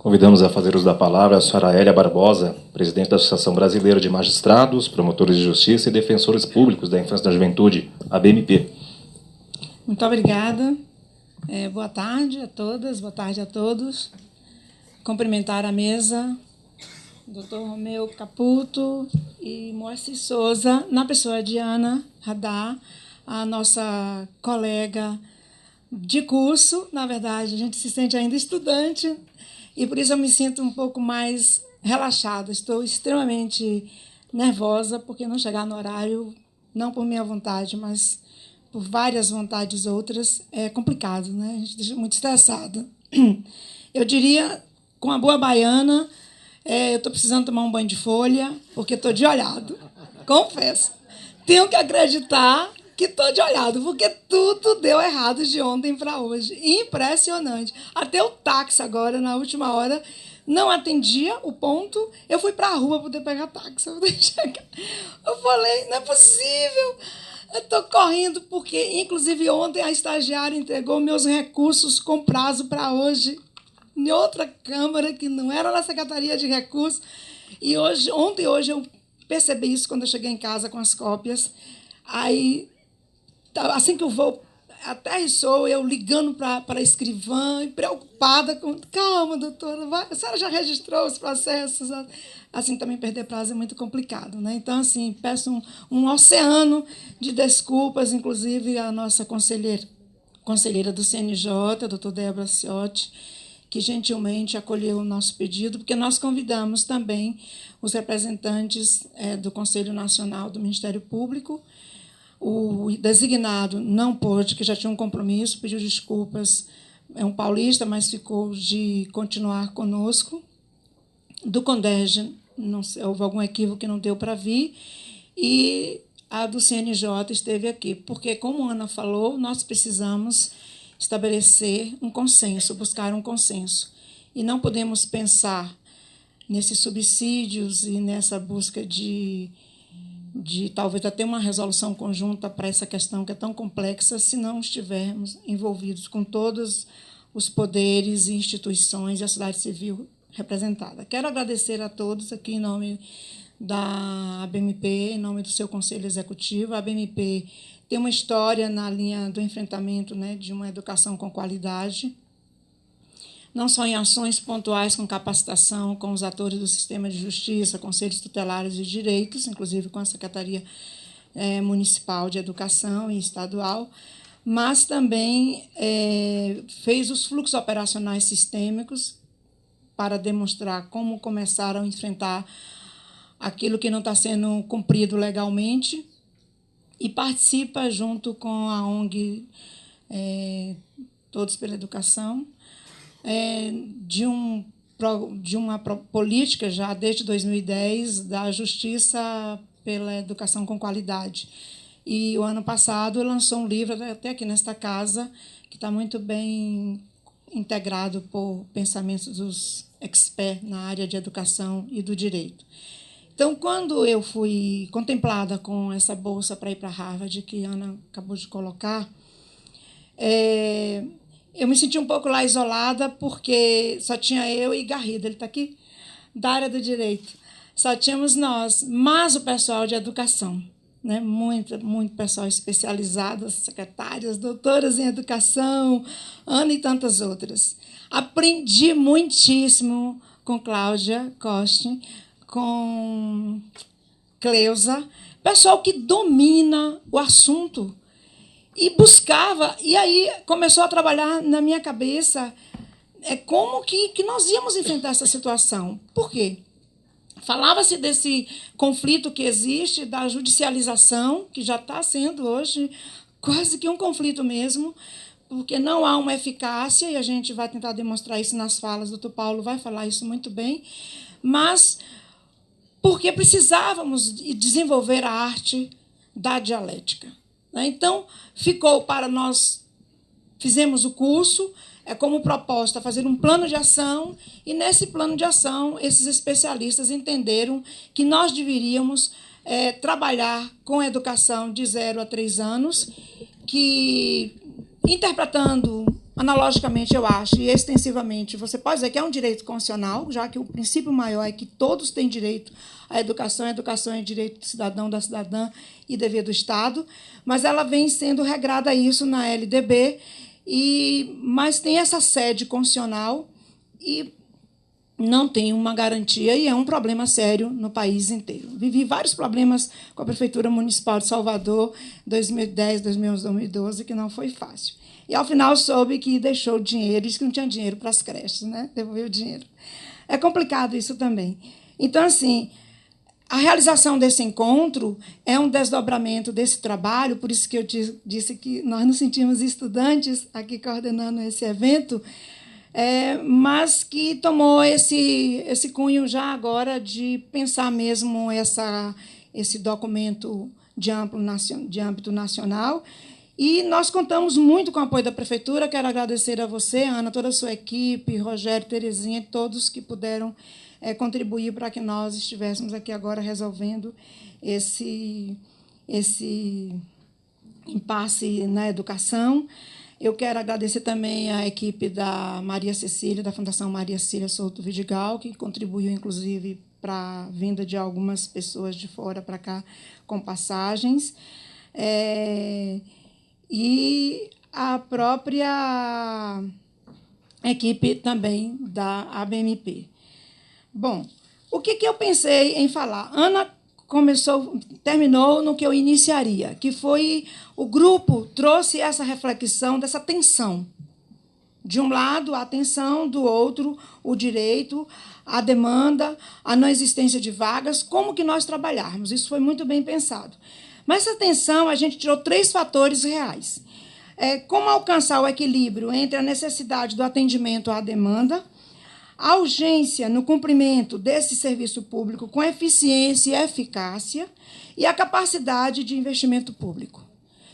Convidamos a fazer uso da palavra a senhora Hélia Barbosa, presidente da Associação Brasileira de Magistrados, Promotores de Justiça e Defensores Públicos da Infância e da Juventude, ABMP. Muito obrigada. Boa tarde a todas, boa tarde a todos. Cumprimentar a mesa, doutor Romeu Caputo e Moacir Souza, na pessoa de Ana Radar, a nossa colega de curso. Na verdade, a gente se sente ainda estudante e, por isso, eu me sinto um pouco mais relaxada. Estou extremamente nervosa, porque não chegar no horário, não por minha vontade, mas por várias vontades outras, é complicado, né? A gente deixa muito estressada. Eu diria, com a boa baiana, eu estou precisando tomar um banho de folha, porque estou de olhado. Confesso. Tenho que acreditar que estou de olhado, porque tudo deu errado de ontem para hoje. Impressionante. Até o táxi agora, na última hora, não atendia o ponto. Eu fui para a rua para poder pegar táxi. Eu falei, não é possível. Eu estou correndo, porque, inclusive, ontem a estagiária entregou meus recursos com prazo para hoje, em outra Câmara, que não era na Secretaria de Recursos. E ontem e hoje eu percebi isso quando eu cheguei em casa com as cópias. Aí, assim que o voo aterrissou, eu ligando para a escrivã, preocupada com... Calma, doutora, a senhora já registrou os processos? Assim, também perder prazo é muito complicado, né? Então, assim, peço um oceano de desculpas, inclusive a nossa conselheira do CNJ, a doutora Débora Ciotti, que gentilmente acolheu o nosso pedido, porque nós convidamos também os representantes do Conselho Nacional do Ministério Público. O designado não pôde, que já tinha um compromisso, pediu desculpas, é um paulista, mas ficou de continuar conosco. Do CONDERJ, não sei, houve algum equívoco que não deu para vir, e a do CNJ esteve aqui, porque, como a Ana falou, nós precisamos estabelecer um consenso, buscar um consenso. E não podemos pensar nesses subsídios e nessa busca de talvez até uma resolução conjunta para essa questão que é tão complexa, se não estivermos envolvidos com todos os poderes e instituições e a sociedade civil representada. Quero agradecer a todos aqui em nome da ABMP, em nome do seu Conselho Executivo. A ABMP tem uma história na linha do enfrentamento, né, de uma educação com qualidade, não só em ações pontuais com capacitação com os atores do sistema de justiça, conselhos tutelares de direitos, inclusive com a Secretaria Municipal de Educação e estadual, mas também fez os fluxos operacionais sistêmicos para demonstrar como começaram a enfrentar aquilo que não está sendo cumprido legalmente, e participa, junto com a ONG Todos pela Educação, de uma política, já desde 2010, da Justiça pela Educação com Qualidade. E, o ano passado, lançou um livro, até aqui nesta casa, que está muito bem integrado por pensamentos dos experts na área de educação e do direito. Então, quando eu fui contemplada com essa bolsa para ir para Harvard, que a Ana acabou de colocar, eu me senti um pouco lá isolada, porque só tinha eu e Garrido, ele está aqui, da área do direito. Só tínhamos nós, mas o pessoal de educação, né? Muito pessoal especializado, secretárias, doutoras em educação, Ana e tantas outras. Aprendi muitíssimo com Cláudia Costa, com Cleusa, pessoal que domina o assunto, e buscava, e aí começou a trabalhar na minha cabeça como que nós íamos enfrentar essa situação. Por quê? Falava-se desse conflito que existe, da judicialização, que já está sendo hoje quase que um conflito mesmo, porque não há uma eficácia, e a gente vai tentar demonstrar isso nas falas, o doutor Paulo vai falar isso muito bem, mas porque precisávamos desenvolver a arte da dialética. Então, ficou para nós, fizemos o curso, como proposta fazer um plano de ação, e, nesse plano de ação, esses especialistas entenderam que nós deveríamos trabalhar com a educação de 0 a 3 anos, que, interpretando analogicamente, eu acho, e extensivamente, você pode dizer que é um direito constitucional, já que o princípio maior é que todos têm direito à educação, a educação é direito do cidadão, da cidadã e dever do Estado, mas ela vem sendo regrada a isso na LDB, mas tem essa sede constitucional e não tem uma garantia, e é um problema sério no país inteiro. Vivi vários problemas com a Prefeitura Municipal de Salvador, 2010, 2011, 2012, que não foi fácil. E, ao final, soube que deixou dinheiro, disse que não tinha dinheiro para as creches, né? Devolveu o dinheiro. É complicado isso também. Então, assim, a realização desse encontro é um desdobramento desse trabalho, por isso que eu disse que nós nos sentimos estudantes aqui coordenando esse evento, mas que tomou esse cunho já agora de pensar mesmo esse documento de âmbito nacional. E nós contamos muito com o apoio da Prefeitura. Quero agradecer a você, Ana, toda a sua equipe, Rogério, Terezinha, todos que puderam contribuir para que nós estivéssemos aqui agora resolvendo esse impasse na educação. Eu quero agradecer também a equipe da Maria Cecília, da Fundação Maria Cecília Souto Vidigal, que contribuiu, inclusive, para a vinda de algumas pessoas de fora para cá com passagens. E a própria equipe também da ABMP. Bom, o que eu pensei em falar? Ana terminou no que eu iniciaria, que foi o grupo trouxe essa reflexão dessa tensão. De um lado, a tensão, do outro, o direito, a demanda, a não existência de vagas, como que nós trabalharmos. Isso foi muito bem pensado. Mas essa tensão, a gente tirou 3 fatores reais. Como alcançar o equilíbrio entre a necessidade do atendimento à demanda, a urgência no cumprimento desse serviço público com eficiência e eficácia e a capacidade de investimento público.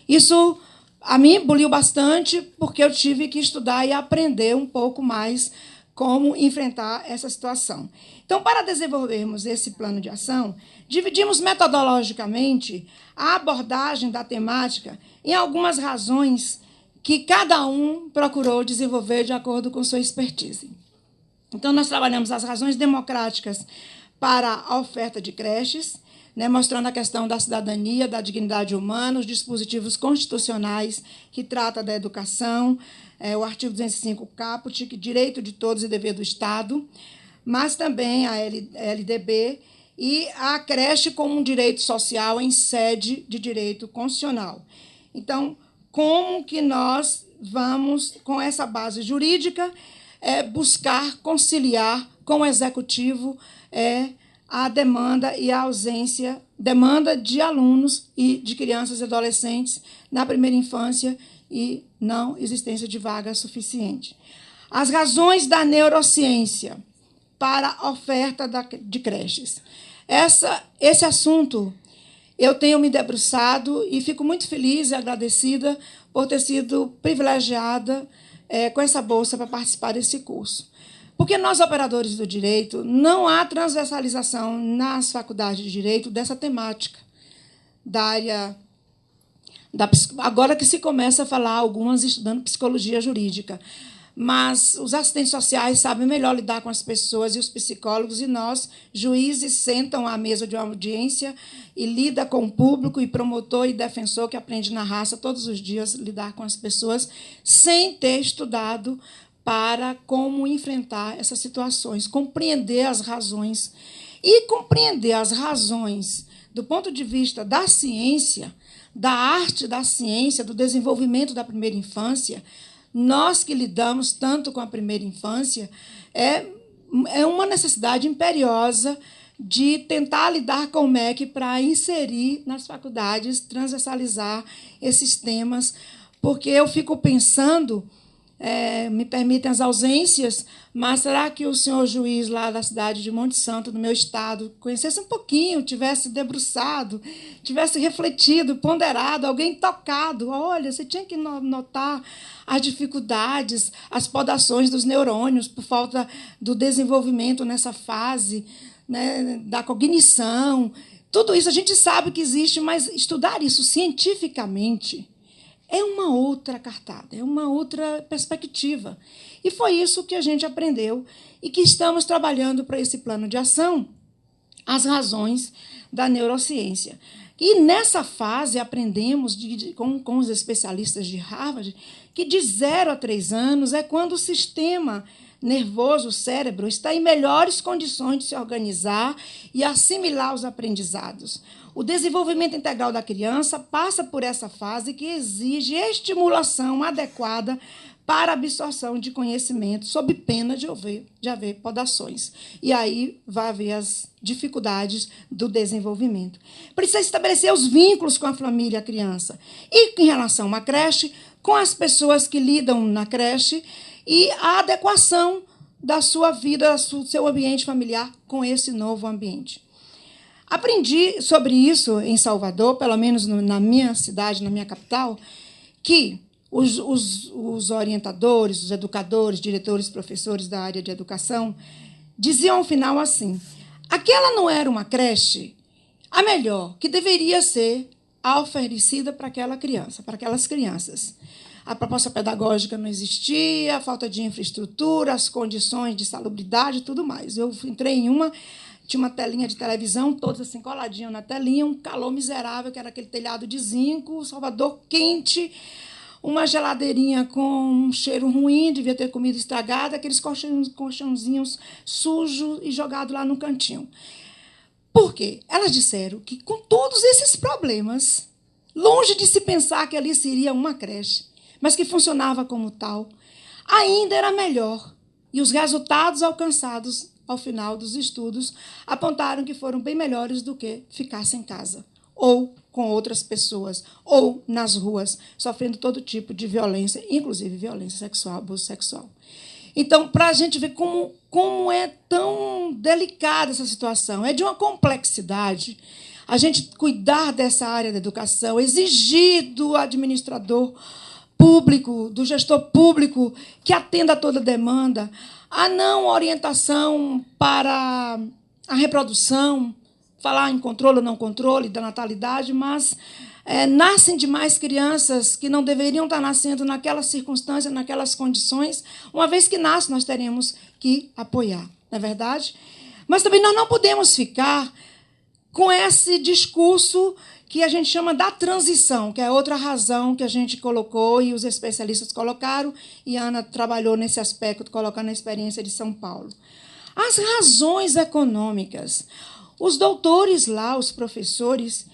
Isso, a mim, buliu bastante, porque eu tive que estudar e aprender um pouco mais como enfrentar essa situação. Então, para desenvolvermos esse plano de ação, dividimos metodologicamente a abordagem da temática em algumas razões que cada um procurou desenvolver de acordo com sua expertise. Então, nós trabalhamos as razões democráticas para a oferta de creches, mostrando a questão da cidadania, da dignidade humana, os dispositivos constitucionais que tratam da educação, o artigo 205 caput, que direito de todos e dever do Estado, mas também a LDB e a creche como um direito social em sede de direito constitucional. Então, como que nós vamos, com essa base jurídica, buscar conciliar com o Executivo a demanda e a ausência, demanda de alunos e de crianças e adolescentes na primeira infância e não existência de vaga suficiente. As razões da neurociência para a oferta de creches. Esse assunto eu tenho me debruçado e fico muito feliz e agradecida por ter sido privilegiada com essa bolsa para participar desse curso. Porque nós, operadores do direito, não há transversalização nas faculdades de direito dessa temática, da área agora que se começa a falar, algumas estudando psicologia jurídica, mas os assistentes sociais sabem melhor lidar com as pessoas e os psicólogos, e nós, juízes, sentam à mesa de uma audiência e lidam com o público, e promotor e defensor que aprende na raça todos os dias lidar com as pessoas, sem ter estudado para como enfrentar essas situações, compreender as razões. E compreender as razões do ponto de vista da ciência, da arte da ciência, do desenvolvimento da primeira infância, nós que lidamos tanto com a primeira infância, é uma necessidade imperiosa de tentar lidar com o MEC para inserir nas faculdades, transversalizar esses temas, porque eu fico pensando, me permitem as ausências, mas será que o senhor juiz lá da cidade de Monte Santo, do meu estado, conhecesse um pouquinho, tivesse debruçado, tivesse refletido, ponderado, alguém tocado? Olha, você tinha que notar as dificuldades, as podações dos neurônios por falta do desenvolvimento nessa fase, da cognição. Tudo isso a gente sabe que existe, mas estudar isso cientificamente é uma outra cartada, é uma outra perspectiva. E foi isso que a gente aprendeu e que estamos trabalhando para esse plano de ação, as razões da neurociência. E, nessa fase, aprendemos com os especialistas de Harvard que de 0 a 3 anos é quando o sistema nervoso, o cérebro, está em melhores condições de se organizar e assimilar os aprendizados. O desenvolvimento integral da criança passa por essa fase que exige estimulação adequada para a absorção de conhecimento, sob pena de haver podações. E aí vai haver as dificuldades do desenvolvimento. Precisa estabelecer os vínculos com a família e a criança. E, em relação à creche, com as pessoas que lidam na creche e a adequação da sua vida, do seu ambiente familiar com esse novo ambiente. Aprendi sobre isso em Salvador, pelo menos na minha cidade, na minha capital, que os orientadores, os educadores, diretores, professores da área de educação diziam ao final assim: aquela não era uma creche, a melhor, que deveria ser oferecida para aquela criança, para aquelas crianças. A proposta pedagógica não existia, a falta de infraestrutura, as condições de salubridade e tudo mais. Eu entrei em uma, tinha uma telinha de televisão, todos assim coladinhos na telinha, um calor miserável, que era aquele telhado de zinco, Salvador quente, uma geladeirinha com um cheiro ruim, devia ter comida estragada, aqueles colchãozinhos sujos e jogados lá no cantinho. Por quê? Elas disseram que, com todos esses problemas, longe de se pensar que ali seria uma creche, mas que funcionava como tal, ainda era melhor. E os resultados alcançados ao final dos estudos apontaram que foram bem melhores do que ficar em casa, ou com outras pessoas, ou nas ruas, sofrendo todo tipo de violência, inclusive violência sexual, abuso sexual. Então, para a gente ver como é tão delicada essa situação, é de uma complexidade a gente cuidar dessa área da educação, exigir do administrador público, do gestor público, que atenda a toda demanda, a não orientação para a reprodução, falar em controle ou não controle da natalidade, mas nascem demais crianças que não deveriam estar nascendo naquelas circunstâncias, naquelas condições. Uma vez que nasce, nós teremos que apoiar, não é verdade? Mas também nós não podemos ficar com esse discurso que a gente chama da transição, que é outra razão que a gente colocou e os especialistas colocaram, e a Ana trabalhou nesse aspecto, colocando a experiência de São Paulo. As razões econômicas. Os doutores lá, os professores,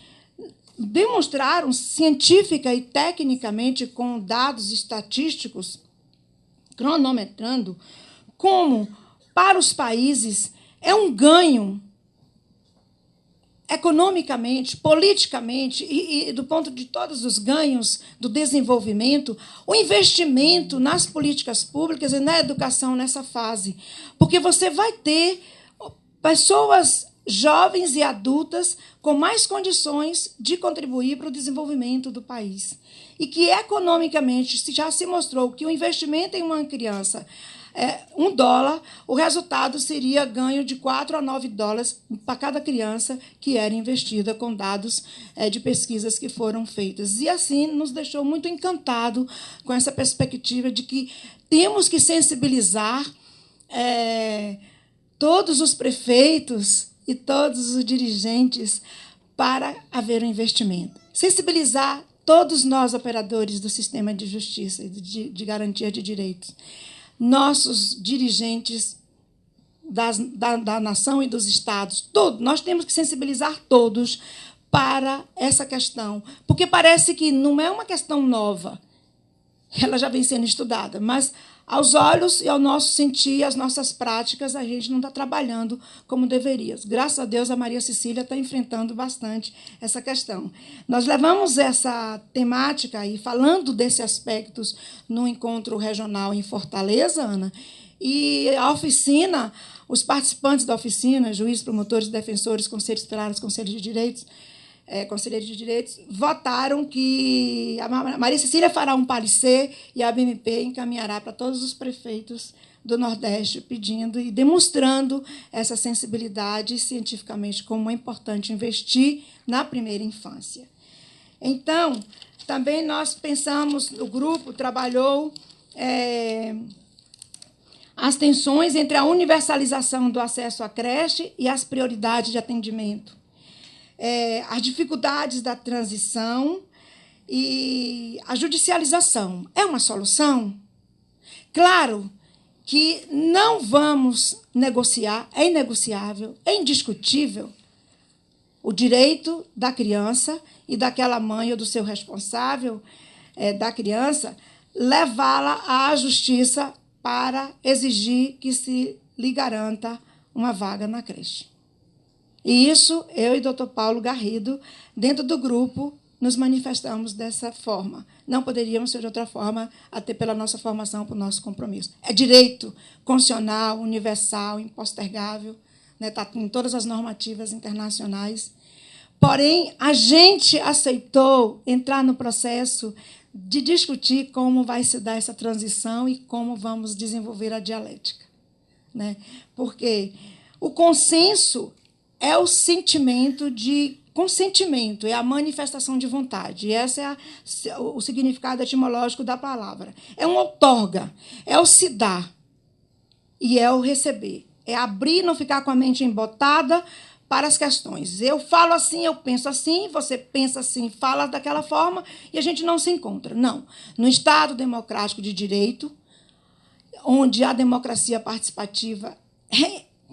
demonstraram científica e tecnicamente, com dados estatísticos, cronometrando, como, para os países, é um ganho economicamente, politicamente e do ponto de todos os ganhos do desenvolvimento, o investimento nas políticas públicas e na educação nessa fase. Porque você vai ter pessoas jovens e adultas com mais condições de contribuir para o desenvolvimento do país. E que, economicamente, já se mostrou que o investimento em uma criança $1, o resultado seria ganho de $4 a $9 para cada criança que era investida, com dados de pesquisas que foram feitas. E, assim, nos deixou muito encantado com essa perspectiva de que temos que sensibilizar todos os prefeitos e todos os dirigentes para haver um investimento. Sensibilizar todos nós, operadores do sistema de justiça e de garantia de direitos, nossos dirigentes da nação e dos estados, todos. Nós temos que sensibilizar todos para essa questão, porque parece que não é uma questão nova, ela já vem sendo estudada, mas, aos olhos e ao nosso sentir, às nossas práticas, a gente não está trabalhando como deveria. Graças a Deus, a Maria Cecília está enfrentando bastante essa questão. Nós levamos essa temática e falando desses aspectos no encontro regional em Fortaleza, Ana, e a oficina, os participantes da oficina, juízes, promotores, defensores, conselhos tutelares, conselheiros de direitos, votaram que a Maria Cecília fará um parecer e a BMP encaminhará para todos os prefeitos do Nordeste, pedindo e demonstrando essa sensibilidade cientificamente, como é importante investir na primeira infância. Então, também nós pensamos, o grupo trabalhou as tensões entre a universalização do acesso à creche e as prioridades de atendimento, as dificuldades da transição e a judicialização. É uma solução? Claro que não vamos negociar, é inegociável, é indiscutível o direito da criança e daquela mãe ou do seu responsável da criança levá-la à justiça para exigir que se lhe garanta uma vaga na creche. E isso, eu e doutor Paulo Garrido, dentro do grupo, nos manifestamos dessa forma. Não poderíamos ser de outra forma, até pela nossa formação, pelo nosso compromisso. É direito constitucional, universal, impostergável, né, está em todas as normativas internacionais. Porém, a gente aceitou entrar no processo de discutir como vai se dar essa transição e como vamos desenvolver a dialética, né? Porque o consenso é o sentimento de consentimento, é a manifestação de vontade. E esse é o significado etimológico da palavra. É um outorga, é o se dar e é o receber. É abrir, não ficar com a mente embotada para as questões. Eu falo assim, eu penso assim, você pensa assim, fala daquela forma, e a gente não se encontra. Não. No Estado democrático de direito, onde a democracia participativa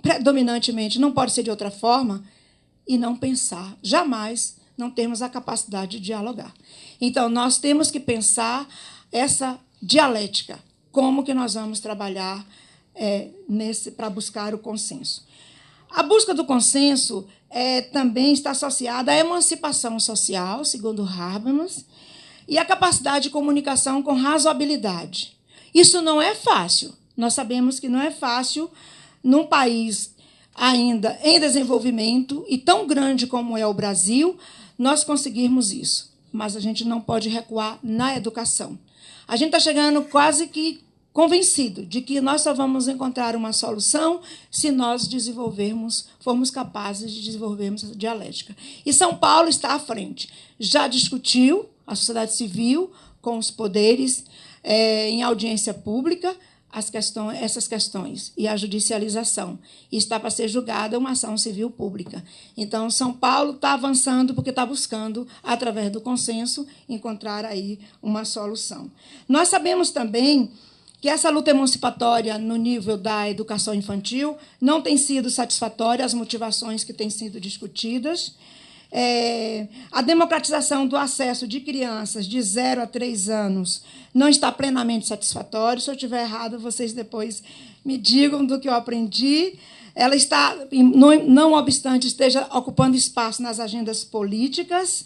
predominantemente não pode ser de outra forma, e não pensar, jamais não temos a capacidade de dialogar. Então, nós temos que pensar essa dialética, como que nós vamos trabalhar para buscar o consenso. A busca do consenso também está associada à emancipação social, segundo Habermas, e à capacidade de comunicação com razoabilidade. Isso não é fácil. Nós sabemos que não é fácil num país ainda em desenvolvimento e tão grande como é o Brasil, nós conseguirmos isso. Mas a gente não pode recuar na educação. A gente está chegando quase que convencido de que nós só vamos encontrar uma solução se nós formos capazes de desenvolvermos essa dialética. E São Paulo está à frente. Já discutiu a sociedade civil com os poderes em audiência pública essas questões e a judicialização. E está para ser julgada uma ação civil pública. Então, São Paulo está avançando porque está buscando, através do consenso, encontrar aí uma solução. Nós sabemos também que essa luta emancipatória no nível da educação infantil não tem sido satisfatória, as motivações que têm sido discutidas. A democratização do acesso de crianças de 0 a 3 anos não está plenamente satisfatória. Se eu estiver errado, vocês depois me digam do que eu aprendi. Ela está, não obstante, esteja ocupando espaço nas agendas políticas.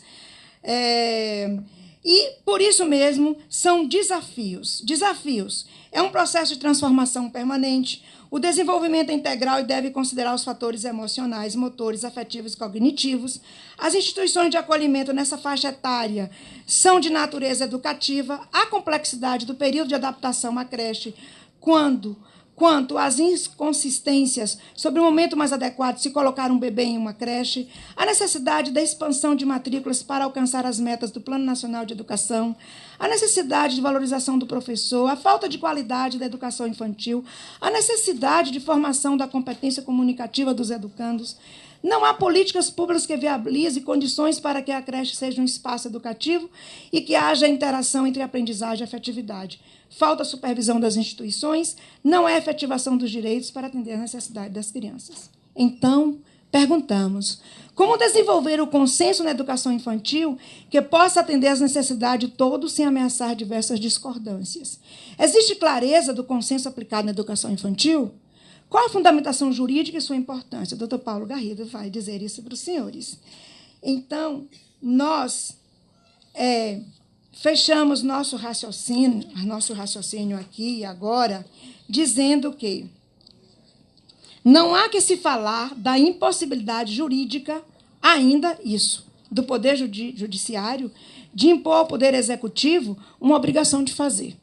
E, por isso mesmo, são desafios. Desafios. É um processo de transformação permanente. O desenvolvimento é integral e deve considerar os fatores emocionais, motores, afetivos e cognitivos. As instituições de acolhimento nessa faixa etária são de natureza educativa. A complexidade do período de adaptação à creche, quanto às inconsistências sobre o momento mais adequado de se colocar um bebê em uma creche, a necessidade da expansão de matrículas para alcançar as metas do Plano Nacional de Educação, a necessidade de valorização do professor, a falta de qualidade da educação infantil, a necessidade de formação da competência comunicativa dos educandos. Não há políticas públicas que viabilizem condições para que a creche seja um espaço educativo e que haja interação entre aprendizagem e afetividade. Falta supervisão das instituições, não há efetivação dos direitos para atender às necessidades das crianças. Então, perguntamos, como desenvolver o consenso na educação infantil que possa atender às necessidades de todos sem ameaçar diversas discordâncias? Existe clareza do consenso aplicado na educação infantil? Qual a fundamentação jurídica e sua importância? O doutor Paulo Garrido vai dizer isso para os senhores. Então, nós fechamos nosso raciocínio aqui e agora, dizendo que não há que se falar da impossibilidade jurídica, ainda isso, do Poder Judiciário, de impor ao Poder Executivo uma obrigação de fazer,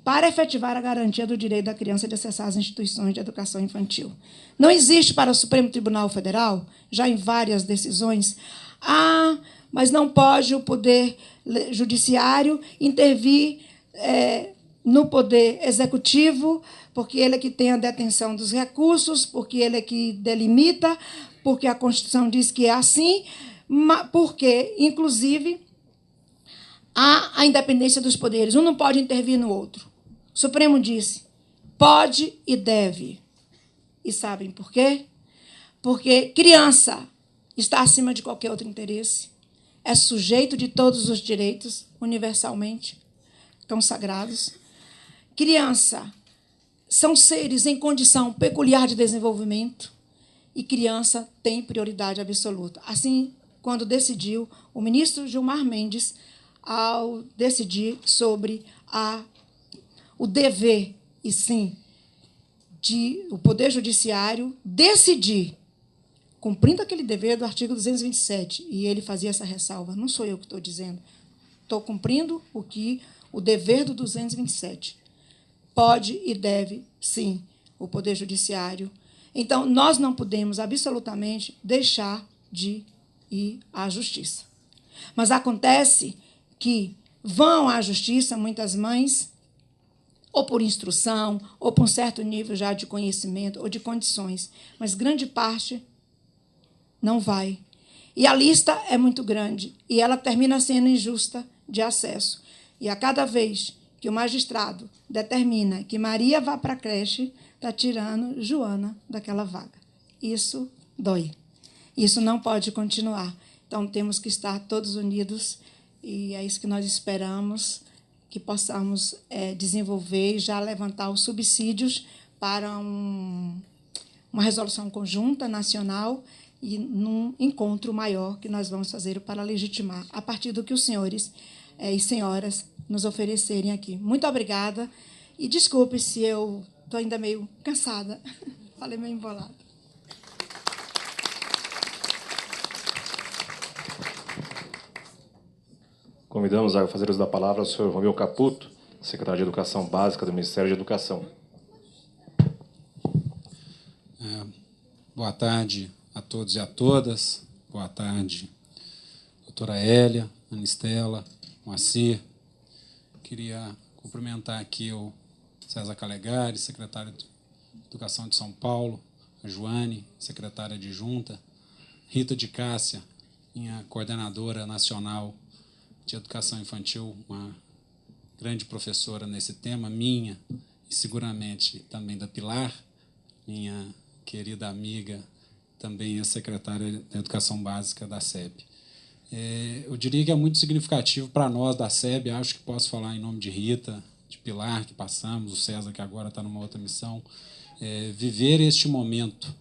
para efetivar a garantia do direito da criança de acessar as instituições de educação infantil. Não existe para o Supremo Tribunal Federal, já em várias decisões, a mas não pode o Poder Judiciário intervir no Poder Executivo, porque ele é que tem a detenção dos recursos, porque ele é que delimita, porque a Constituição diz que é assim, porque, inclusive, há a independência dos poderes. Um não pode intervir no outro. O Supremo disse, pode e deve. E sabem por quê? Porque criança está acima de qualquer outro interesse, é sujeito de todos os direitos, universalmente consagrados. Criança são seres em condição peculiar de desenvolvimento e criança tem prioridade absoluta. Assim, quando decidiu o ministro Gilmar Mendes, ao decidir sobre o dever, e sim, de o Poder Judiciário decidir, cumprindo aquele dever do artigo 227, e ele fazia essa ressalva, não sou eu que estou dizendo, estou cumprindo o dever do 227. Pode e deve, sim, o Poder Judiciário. Então, nós não podemos absolutamente deixar de ir à Justiça. Mas acontece que vão à Justiça muitas mães, ou por instrução, ou por um certo nível já de conhecimento, ou de condições, mas grande parte não vai. E a lista é muito grande, e ela termina sendo injusta de acesso. E a cada vez que o magistrado determina que Maria vá para a creche, está tirando Joana daquela vaga. Isso dói. Isso não pode continuar. Então, temos que estar todos unidos, e é isso que nós esperamos, que possamos desenvolver e já levantar os subsídios para uma resolução conjunta nacional e num encontro maior que nós vamos fazer para legitimar, a partir do que os senhores e senhoras nos oferecerem aqui. Muito obrigada e desculpe se eu estou ainda meio cansada. Falei meio embolado. Convidamos a fazer uso da palavra o senhor Romeu Caputo, secretário de Educação Básica do Ministério de Educação. Boa tarde a todos e a todas. Boa tarde, doutora Hélia, Anistela, Moacir. Queria cumprimentar aqui o César Calegari, secretário de Educação de São Paulo, a Joane, secretária adjunta, Rita de Cássia, minha coordenadora nacional de Educação Infantil, uma grande professora nesse tema, minha, e seguramente também da Pilar, minha querida amiga, também é secretária de Educação Básica da SEB. Eu diria que é muito significativo para nós da SEB, acho que posso falar em nome de Rita, de Pilar, que passamos, o César, que agora está numa outra missão, viver este momento.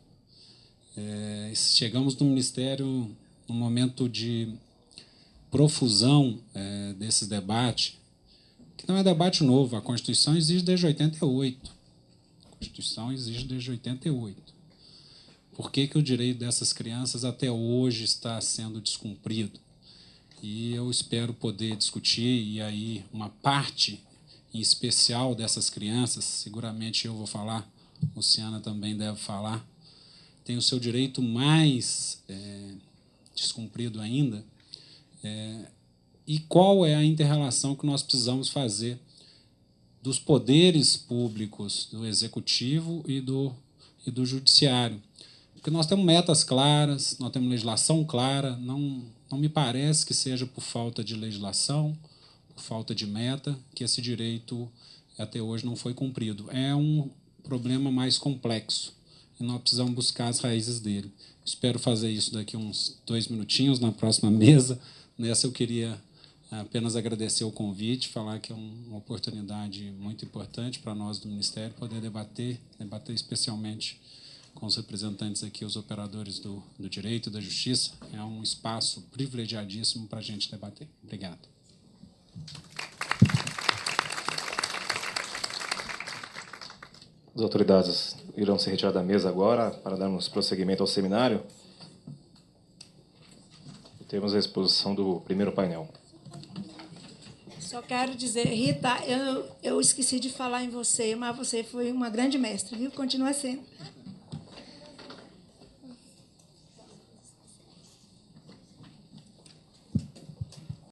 Chegamos no Ministério num momento de profusão desses debates, que não é debate novo, a Constituição exige desde 88. A Constituição exige desde 88. Por que o direito dessas crianças até hoje está sendo descumprido? E eu espero poder discutir, e aí uma parte em especial dessas crianças, seguramente eu vou falar, Luciana também deve falar, tem o seu direito mais descumprido ainda. E qual é a inter-relação que nós precisamos fazer dos poderes públicos, do executivo e do judiciário? Porque nós temos metas claras, nós temos legislação clara, não me parece que seja por falta de legislação, por falta de meta, que esse direito até hoje não foi cumprido. É um problema mais complexo e nós precisamos buscar as raízes dele. Espero fazer isso daqui uns 2 minutinhos na próxima mesa. Nessa eu queria apenas agradecer o convite, falar que é uma oportunidade muito importante para nós do Ministério poder debater especialmente com os representantes aqui, os operadores do direito e da justiça. É um espaço privilegiadíssimo para a gente debater. Obrigado. As autoridades irão se retirar da mesa agora para darmos prosseguimento ao seminário. Temos a exposição do primeiro painel. Só quero dizer, Rita, eu esqueci de falar em você, mas você foi uma grande mestre, viu? Continua sendo.